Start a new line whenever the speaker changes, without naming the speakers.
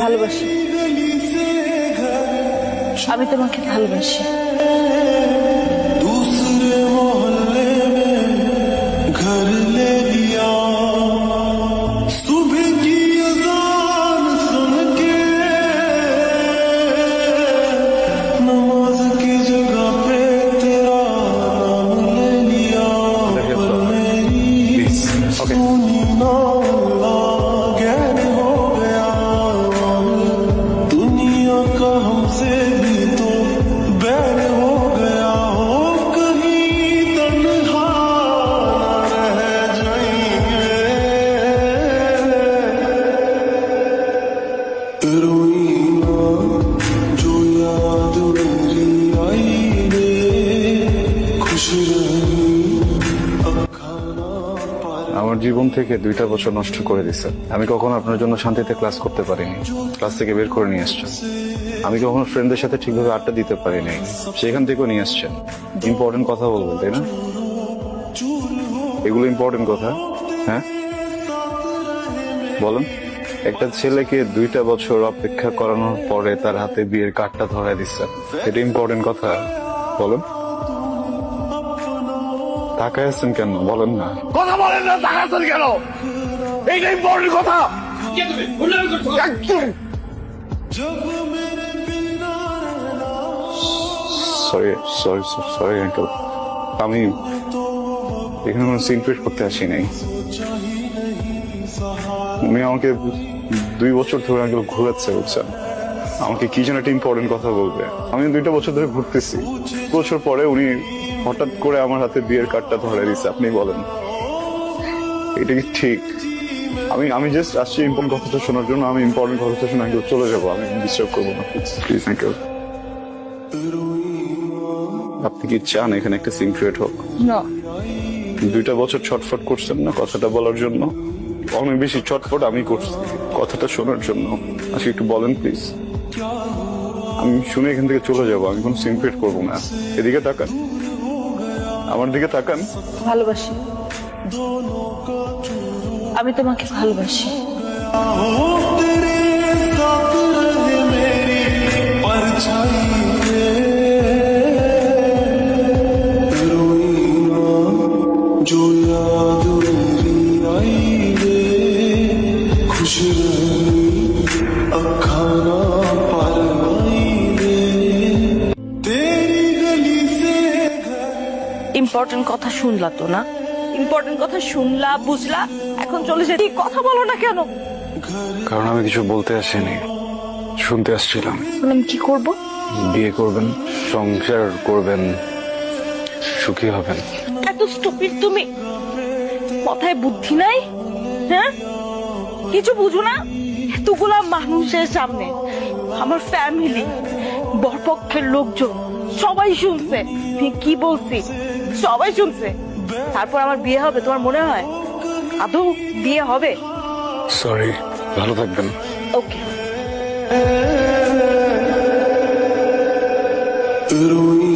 ভালোবাসি, আমি তোমাকে ভালোবাসি।
दूसरे मोहल्ले में घर ले लिया, सुबह की अज़ान सुन के नमाज की जगह पे तेरा नाम ले लिया, पर मेरी सुनी ना गैर हो गया, दुनिया का हमसे भी तो बैर हो गया, हो कहीं तन्हा न रह जाएंगे, रोई ना जो याद मेरी आई रे, खुश रही अब खाना पार।
আমার জীবন থেকে 2টা বছর নষ্ট করে দিছে। আমি কখনো আপনার জন্য শান্তিতে ক্লাস করতে পারিনি, ক্লাস থেকে বের করে নিয়ে আসছেন। আমি কখনো ফ্রেন্ডদের সাথে ঠিকভাবে আড্ডা দিতে পারিনি, সেখান থেকেও নিয়ে আসছেন। ইম্পর্টেন্ট কথা বলবেন, তাই না? এগুলো ইম্পর্টেন্ট কথা, হ্যাঁ বলেন। একটা ছেলেকে 2টা বছর অপেক্ষা করানোর পরে তার হাতে বিয়ের কার্ডটা ধরায় দিচ্ছেন, এটা ইম্পর্টেন্ট কথা? বলেন। তাকায় আছেন কেন বলেন না?
কথা বলেন না, তাকাচ্ছেন কেন? এইটা ইম্পর্টেন্ট কথা।
সরি সরি সরি আঙ্কেল, আমি এখানে কোনো সিনক্রেট করতে আসি নাই। উনি আমাকে 2 বছর ধরে আঙ্কেল ঘুরাচ্ছে, বুঝছেন? আমাকে কি যেন একটা ইম্পর্টেন্ট কথা বলবে। আমি 2টা বছর ধরে ঘুরতেছি, বছর পরে উনি হঠাৎ করে আমার হাতে বিয়ের কার্ডটা ধরে দিচ্ছে। আপনি বলেন এটা কি ঠিক? আমি জাস্ট আসছি ইম্পর্টেন্ট কথাটা শোনার জন্য। আমি ইম্পর্টেন্ট কথাটা শুনে আঙ্কেল চলে যাবো, আমি ডিস্টার্ব করবো না, প্লিজ আঙ্কেল। আপনি কি চান এখানে একটা সিন ক্রিয়েট হোক?
না,
2টা বছর ছটফট করছেন না কথাটা বলার জন্য? অনেক বেশি ছটফট আমি করছি কথাটা শোনার জন্য। আজকে একটু বলেন প্লিজ, আমি শুনে এখান থেকে চলে যাবো। আমি কোনো সিন ক্রিয়েট করবো না। এদিকে তাকান, আমার দিকে তাকান।
ভালোবাসি, আমি তোমাকে ভালোবাসি।
हो तेरे साथ रहे मेरी परछाई रे, रोई ना जो याद मेरी आई रे, खुश रही अब खाना पर आई रे, तेरी गली से
ইম্পর্টেন্ট কথা শুনলা তো না? ইম্পর্টেন্ট কথা শুনলা, বুঝলা, এখন চলে যেতে কথা বলো না কেন?
কারণ আমি কিছু বলতে আসিনি, শুনতে আসছিলাম।
এখন আমি কি করব?
বিয়ে করবেন, সংসার করবেন, সুখী হবেন।
এত স্টুপিড তুমি? মাথায় বুদ্ধি নাই? হ্যাঁ, কিছু বুঝো না? এতগুলা মানুষের সামনে, আমার ফ্যামিলি, বরপক্ষের লোকজন সবাই শুনছে আমি কি বলছি, সবাই শুনছে। তারপর আমার বিয়ে হবে তোমার মনে হয়? আদৌ বিয়ে হবে?
সরি, ভালো থাকবেন।
ওকে।
रोई